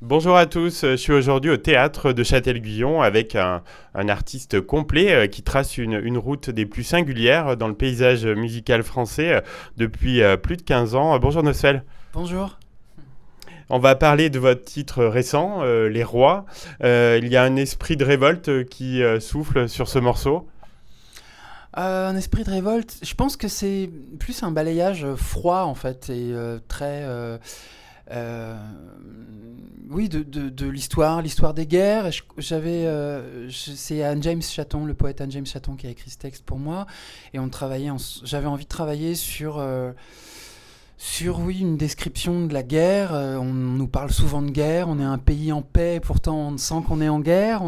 Bonjour à tous, je suis aujourd'hui au théâtre de Châtel-Guyon avec un artiste complet qui trace une route des plus singulières dans le paysage musical français depuis plus de 15 ans. Bonjour Nosfell. Bonjour. On va parler de votre titre récent, Les Rois. Il y a un esprit de révolte qui souffle sur ce morceau. Un esprit de révolte, je pense que c'est plus un balayage froid en fait et très euh, oui de l'histoire des guerres. C'est Anne James Chatton, le poète Anne James Chatton qui a écrit ce texte pour moi et j'avais envie de travailler sur oui une description de la guerre. On nous parle souvent de guerre, on est un pays en paix, pourtant on sent qu'on est en guerre.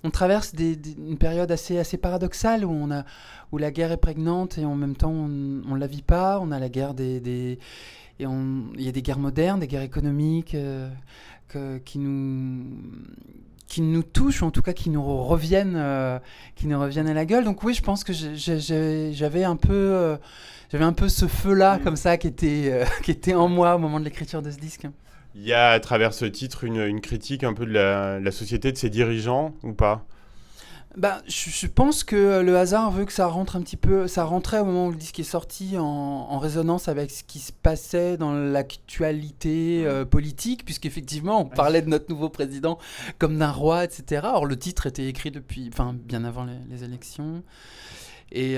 On traverse une période assez paradoxale où la guerre est prégnante et en même temps on la vit pas. On a la guerre il y a des guerres modernes, des guerres économiques qui nous touchent ou en tout cas qui nous reviennent à la gueule. Donc oui, je pense que j'avais un peu ce feu-là comme ça qui était en moi au moment de l'écriture de ce disque. Il y a à travers ce titre une critique un peu de la société, de ses dirigeants ou pas? Je pense que le hasard veut que ça rentre un petit peu. Ça rentrait au moment où le disque est sorti en résonance avec ce qui se passait dans l'actualité politique, puisqu'effectivement on parlait de notre nouveau président comme d'un roi, etc. Or le titre était écrit enfin, bien avant les élections. Et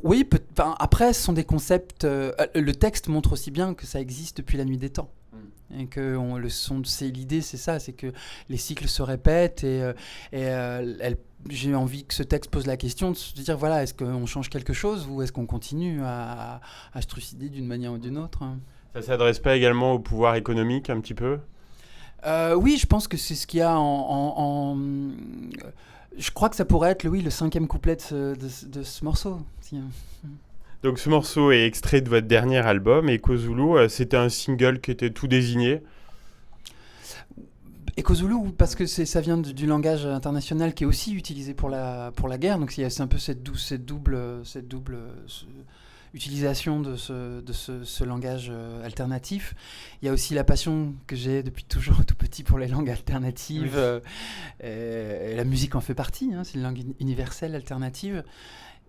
oui, enfin, après, ce sont des concepts. Le texte montre aussi bien que ça existe depuis la nuit des temps. Et que l'idée, c'est ça, c'est que les cycles se répètent j'ai envie que ce texte pose la question de se dire voilà, est-ce qu'on change quelque chose ou est-ce qu'on continue à se trucider d'une manière ou d'une autre. Ça s'adresse pas également au pouvoir économique un petit peu? Oui, je pense que c'est ce qu'il y a je crois que ça pourrait être le cinquième couplet de ce morceau. Donc ce morceau est extrait de votre dernier album, Echo Zulu. C'était un single qui était tout désigné. Ekozulu, parce que ça vient du langage international qui est aussi utilisé pour la guerre, donc c'est un peu cette double utilisation de ce langage alternatif. Il y a aussi la passion que j'ai depuis toujours tout petit pour les langues alternatives. Oui. Et la musique en fait partie, hein, c'est une langue universelle alternative.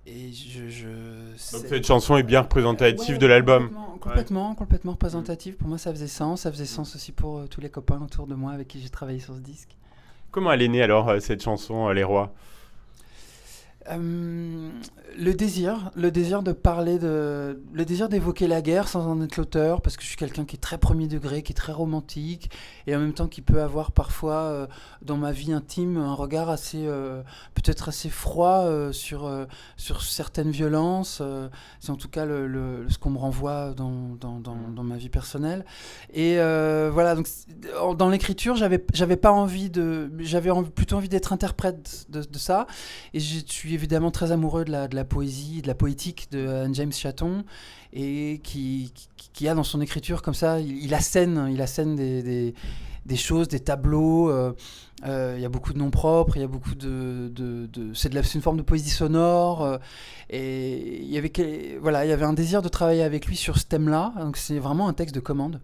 Et Donc cette chanson est bien représentative de l'album. Ouais. complètement Mm. représentative. Pour moi, ça faisait Mm. sens aussi pour tous les copains autour de moi avec qui j'ai travaillé sur ce disque. Comment elle est née alors cette chanson, Les Rois? Euh, le désir de le désir d'évoquer la guerre sans en être l'auteur, parce que je suis quelqu'un qui est très premier degré, qui est très romantique, et en même temps qui peut avoir parfois dans ma vie intime un regard peut-être assez froid sur certaines violences. C'est en tout cas ce qu'on me renvoie dans ma vie personnelle. Et voilà, donc dans l'écriture, j'avais pas envie plutôt envie d'être interprète de ça. Et je suis évidemment très amoureux de la poésie, de la poétique de Anne James Chatton, et qui a dans son écriture comme ça, il assène des choses, des tableaux. Il y a beaucoup de noms propres, il y a beaucoup c'est une forme de poésie sonore. Et voilà, il y avait un désir de travailler avec lui sur ce thème-là. Donc c'est vraiment un texte de commande.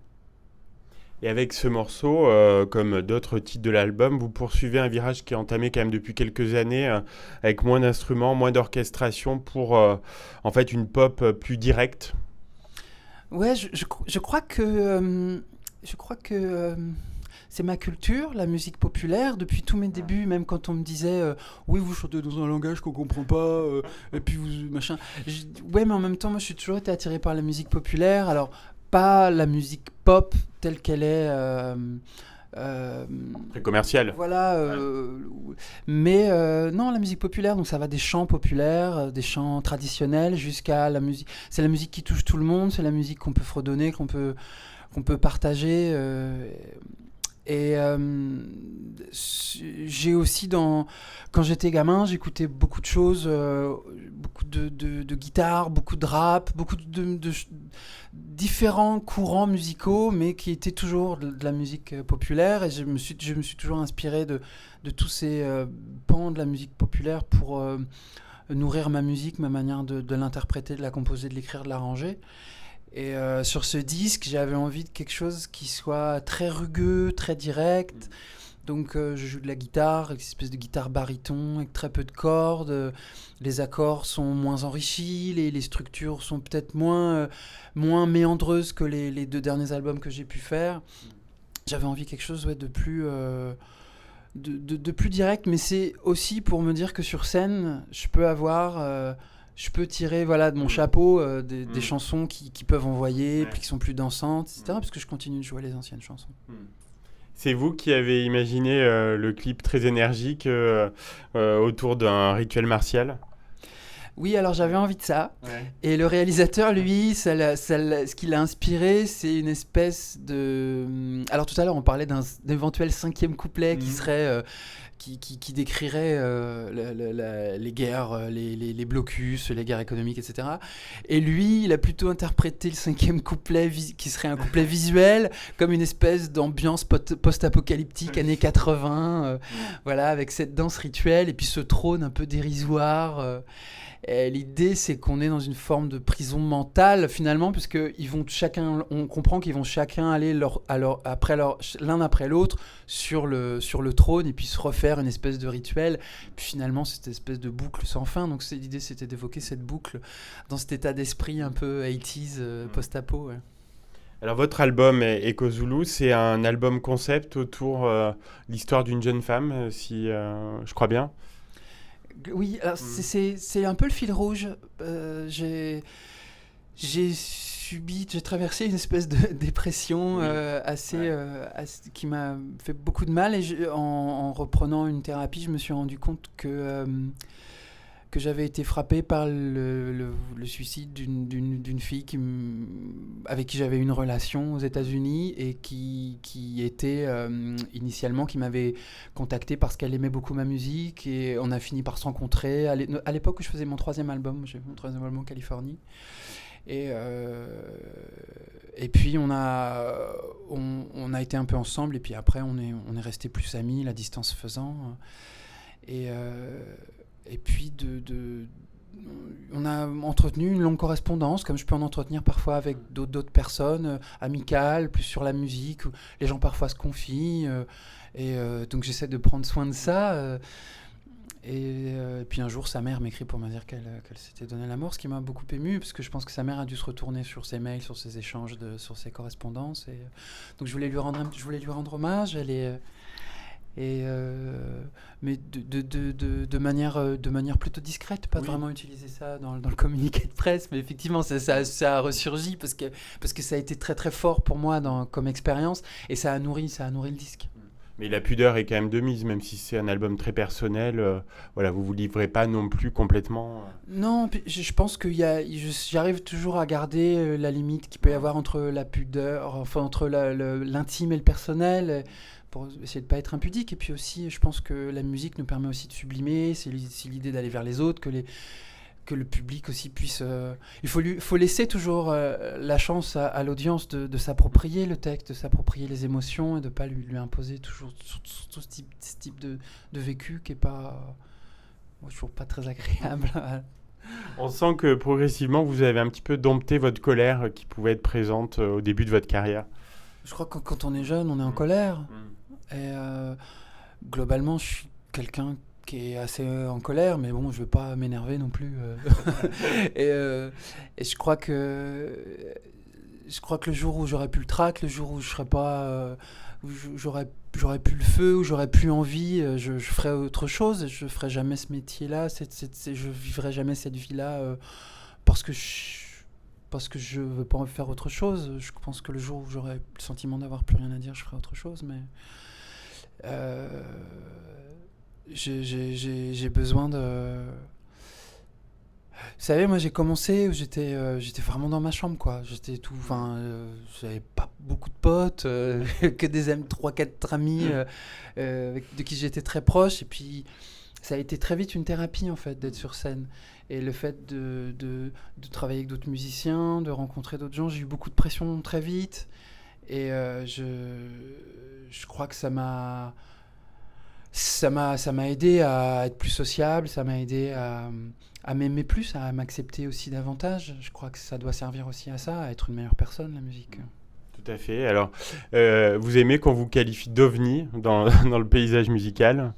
Et avec ce morceau, comme d'autres titres de l'album, vous poursuivez un virage qui est entamé quand même depuis quelques années, avec moins d'instruments, moins d'orchestration pour en fait une pop plus directe. Ouais, je crois que c'est ma culture, la musique populaire. Depuis tous mes débuts, même quand on me disait oui, vous chantez dans un langage qu'on comprend pas, et puis vous machin. Ouais, mais en même temps, moi, je suis toujours été attiré par la musique populaire. Alors, pas la musique pop telle qu'elle est. Euh, Très commercial. voilà, Ouais. mais non, la musique populaire, donc ça va des chants populaires, des chants traditionnels, jusqu'à la musique. C'est la musique qui touche tout le monde, c'est la musique qu'on peut fredonner, qu'on peut partager. Et j'ai aussi quand j'étais gamin, j'écoutais beaucoup de choses, beaucoup de guitare, beaucoup de rap, beaucoup de différents courants musicaux, mais qui étaient toujours de la musique populaire. Et je me suis toujours inspiré de tous ces pans de la musique populaire pour nourrir ma musique, ma manière de l'interpréter, de la composer, de l'écrire, de l'arranger. Et sur ce disque, j'avais envie de quelque chose qui soit très rugueux, très direct. Donc je joue de la guitare, avec une espèce de guitare baryton, avec très peu de cordes. Les accords sont moins enrichis, les structures sont peut-être moins méandreuses que les deux derniers albums que j'ai pu faire. J'avais envie de quelque chose de plus... de plus direct, mais c'est aussi pour me dire que sur scène, je peux tirer de mon chapeau des chansons qui peuvent envoyer, puis qui sont plus dansantes, etc. Parce que je continue de jouer les anciennes chansons. C'est vous qui avez imaginé le clip très énergique autour d'un rituel martial? Oui, alors j'avais envie de ça. Ouais. Et le réalisateur, lui, ce qui l'a inspiré, c'est une espèce de... Alors tout à l'heure, on parlait d'un éventuel 5e couplet qui serait... qui décrirait les guerres, les blocus, les guerres économiques, etc. Et lui, il a plutôt interprété le 5e couplet, qui serait un couplet visuel, comme une espèce d'ambiance post-apocalyptique, années 80, voilà, avec cette danse rituelle, et puis ce trône un peu dérisoire. Et l'idée, c'est qu'on est dans une forme de prison mentale, finalement, puisque on comprend qu'ils vont chacun aller l'un après l'autre sur le trône et puis se refaire une espèce de rituel. Puis finalement, cette espèce de boucle sans fin. Donc l'idée, c'était d'évoquer cette boucle dans cet état d'esprit un peu 80s, post-apo. Ouais. Alors votre album Echo Zulu, c'est un album concept autour de l'histoire d'une jeune femme, si je crois bien. Oui, alors c'est un peu le fil rouge. J'ai traversé une espèce de dépression qui m'a fait beaucoup de mal. Et en reprenant une thérapie, je me suis rendu compte que j'avais été frappé par le suicide d'une fille avec qui j'avais eu une relation aux États-Unis et qui était initialement, qui m'avait contacté parce qu'elle aimait beaucoup ma musique et on a fini par se rencontrer à l'époque où je faisais mon 3e album. J'ai fait mon 3e album en Californie. Et puis on a été un peu ensemble et puis après on est resté plus amis, la distance faisant. Et puis on a entretenu une longue correspondance, comme je peux en entretenir parfois avec d'autres personnes, amicales, plus sur la musique, où les gens parfois se confient. Donc j'essaie de prendre soin de ça. Et puis un jour, sa mère m'écrit pour me dire qu'elle s'était donné la mort, ce qui m'a beaucoup ému, parce que je pense que sa mère a dû se retourner sur ses mails, sur ses échanges, sur ses correspondances. Donc je voulais lui rendre hommage. Mais de manière plutôt discrète, pas vraiment utiliser ça dans le communiqué de presse, mais effectivement ça a ressurgi parce que ça a été très très fort pour moi comme expérience et ça a nourri le disque. Mais la pudeur est quand même de mise, même si c'est un album très personnel. Vous vous livrez pas non plus complètement. Non, je pense que j'arrive toujours à garder la limite qu'il peut y avoir entre la pudeur, enfin entre l'intime et le personnel, pour essayer de pas être impudique. Et puis aussi, je pense que la musique nous permet aussi de sublimer. C'est l'idée d'aller vers les autres, que le public aussi puisse... il faut laisser toujours la chance à l'audience de s'approprier le texte, de s'approprier les émotions et de ne pas lui imposer toujours ce type de vécu qui n'est pas... toujours pas très agréable. On sent que progressivement, vous avez un petit peu dompté votre colère qui pouvait être présente au début de votre carrière. Je crois que quand on est jeune, on est en colère. Et globalement, je suis quelqu'un qui est assez en colère, mais bon, je ne veux pas m'énerver non plus. Et je crois que le jour où j'aurais pu le trac, le jour où je serais pas, où j'aurais plus le feu, où j'aurais plus envie, je ferais autre chose. Je ferais jamais ce métier-là. Je vivrais jamais cette vie-là parce que je veux pas en faire autre chose. Je pense que le jour où j'aurais le sentiment d'avoir plus rien à dire, je ferais autre chose. Mais j'ai besoin de... Vous savez, moi j'ai commencé, j'étais vraiment dans ma chambre, quoi. J'avais pas beaucoup de potes, que des amis, 3-4 amis de qui j'étais très proche. Et puis ça a été très vite une thérapie, en fait, d'être sur scène. Et le fait de travailler avec d'autres musiciens, de rencontrer d'autres gens, j'ai eu beaucoup de pression très vite. Et je crois que ça m'a Ça m'a aidé à être plus sociable, ça m'a aidé à m'aimer plus, à m'accepter aussi davantage. Je crois que ça doit servir aussi à ça, à être une meilleure personne, la musique. Tout à fait. Alors, vous aimez qu'on vous qualifie d'ovni dans, dans le paysage musical?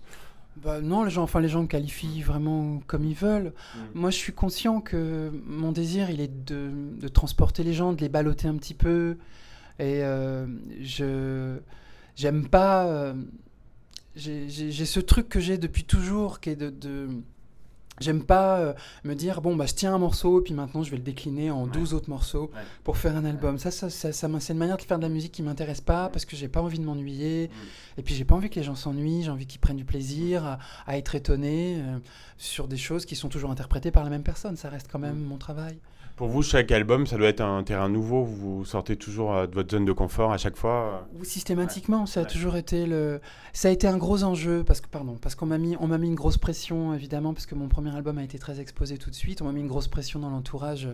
Bah non, les gens me qualifient vraiment comme ils veulent. Moi, je suis conscient que mon désir, il est de transporter les gens, de les balloter un petit peu. Et je j'aime pas. J'ai ce truc que j'ai depuis toujours, qui est j'aime pas me dire, bon, bah, je tiens un morceau, puis maintenant je vais le décliner en Ouais. 12 autres morceaux Ouais. pour faire un album. C'est une manière de faire de la musique qui m'intéresse pas, parce que j'ai pas envie de m'ennuyer. Et puis j'ai pas envie que les gens s'ennuient, j'ai envie qu'ils prennent du plaisir à être étonnés sur des choses qui sont toujours interprétées par la même personne. Ça reste quand même mon travail. Pour vous, chaque album, ça doit être un terrain nouveau. Vous sortez toujours de votre zone de confort à chaque fois. Ou systématiquement, ça a Ouais. toujours été ça a été un gros enjeu parce qu'on m'a mis une grosse pression évidemment parce que mon premier album a été très exposé tout de suite. On m'a mis une grosse pression dans l'entourage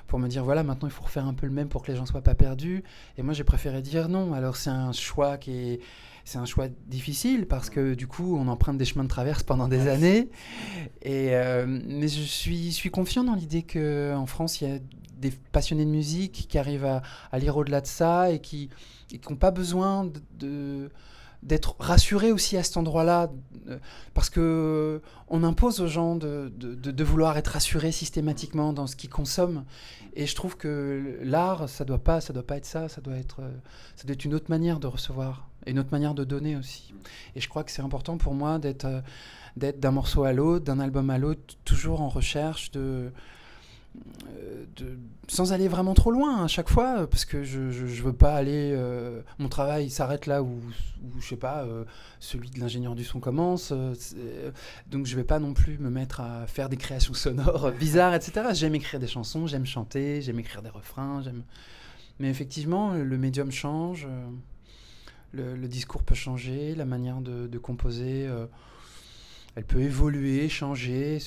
pour me dire voilà maintenant il faut refaire un peu le même pour que les gens soient pas perdus. Et moi j'ai préféré dire non. Alors c'est un choix difficile parce que du coup on emprunte des chemins de traverse pendant des années. Mais je suis confiant dans l'idée qu'en France, il y a des passionnés de musique qui arrivent à lire au-delà de ça et qui n'ont pas besoin d'être rassurés aussi à cet endroit-là. Parce que on impose aux gens de vouloir être rassurés systématiquement dans ce qu'ils consomment. Et je trouve que l'art, ça doit pas être ça. Ça doit être une autre manière de recevoir et une autre manière de donner aussi. Et je crois que c'est important pour moi d'être d'un morceau à l'autre, d'un album à l'autre, toujours en recherche sans aller vraiment trop loin à chaque fois, parce que je veux pas aller. Mon travail s'arrête là où je sais pas, celui de l'ingénieur du son commence. Donc je vais pas non plus me mettre à faire des créations sonores bizarres, etc. J'aime écrire des chansons, j'aime chanter, j'aime écrire des refrains, Mais effectivement, le médium change, le discours peut changer, la manière de composer. Elle peut évoluer, changer,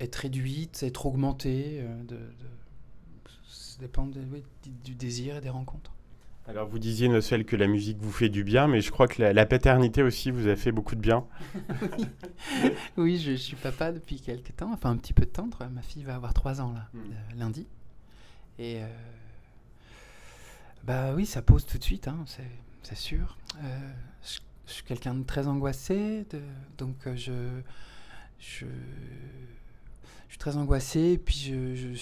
être réduite, être augmentée. Ça dépend oui, du désir et des rencontres. Alors, vous disiez, Noswell, que la musique vous fait du bien, mais je crois que la paternité aussi vous a fait beaucoup de bien. Oui, je suis papa depuis quelques temps, enfin un petit peu de temps. Ma fille va avoir 3 ans là, lundi. Et bah oui, ça pose tout de suite, hein, c'est sûr. Je suis quelqu'un de très angoissé, donc je suis très angoissé, et puis je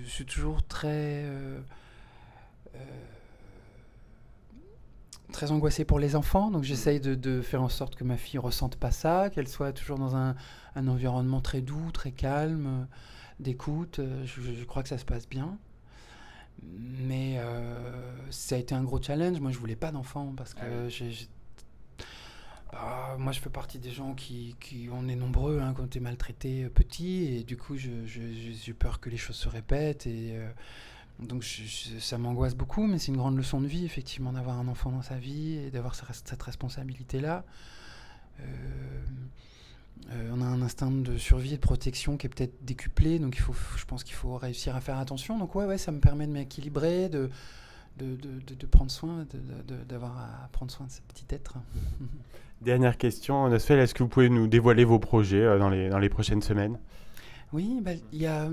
suis toujours euh, très angoissé pour les enfants, donc j'essaye de faire en sorte que ma fille ressente pas ça, qu'elle soit toujours dans un environnement très doux, très calme, d'écoute. Je crois que ça se passe bien. Mais ça a été un gros challenge. Moi, je voulais pas d'enfant parce que moi, je fais partie des gens on est nombreux, hein, qui ont été maltraités petits, et du coup, j'ai peur que les choses se répètent, et donc ça m'angoisse beaucoup, mais c'est une grande leçon de vie, effectivement, d'avoir un enfant dans sa vie et d'avoir cette responsabilité-là. Euh, on a un instinct de survie et de protection qui est peut-être décuplé, donc je pense qu'il faut réussir à faire attention. Donc ouais, ça me permet de m'équilibrer, de prendre soin, d'avoir à prendre soin de ce petit être. Dernière question, Noswell, est-ce que vous pouvez nous dévoiler vos projets dans les prochaines semaines? Oui, il y a...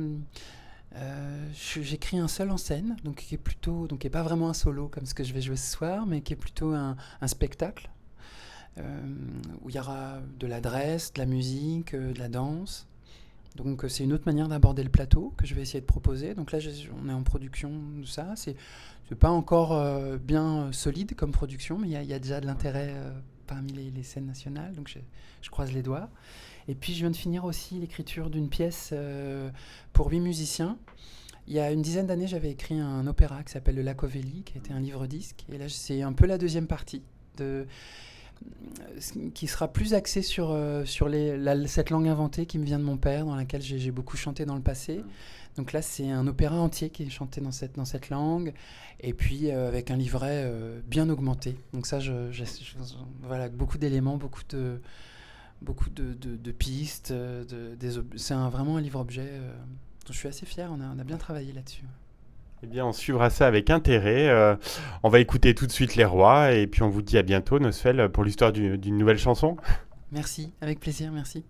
j'écris un seul en scène, donc qui est pas vraiment un solo comme ce que je vais jouer ce soir, mais qui est plutôt un spectacle où il y aura de l'adresse, de la musique, de la danse. Donc c'est une autre manière d'aborder le plateau que je vais essayer de proposer. Donc là, on est en production de ça. C'est pas encore bien solide comme production, mais il y a déjà de l'intérêt parmi les scènes nationales. Donc je croise les doigts. Et puis je viens de finir aussi l'écriture d'une pièce pour 8 musiciens. Il y a une dizaine d'années, j'avais écrit un opéra qui s'appelle Le Lacovelli, qui était un livre-disque. Et là, c'est un peu la deuxième partie qui sera plus axée sur cette langue inventée qui me vient de mon père, dans laquelle j'ai beaucoup chanté dans le passé. Donc là, c'est un opéra entier qui est chanté dans cette langue, et puis avec un livret bien augmenté. Donc ça, voilà, beaucoup d'éléments, beaucoup de pistes. C'est vraiment un livre-objet dont je suis assez fier. On a bien travaillé là-dessus. Eh bien, on suivra ça avec intérêt. On va écouter tout de suite Les Rois et puis on vous dit à bientôt, Nosfell, pour l'histoire d'une nouvelle chanson. Merci, avec plaisir, merci.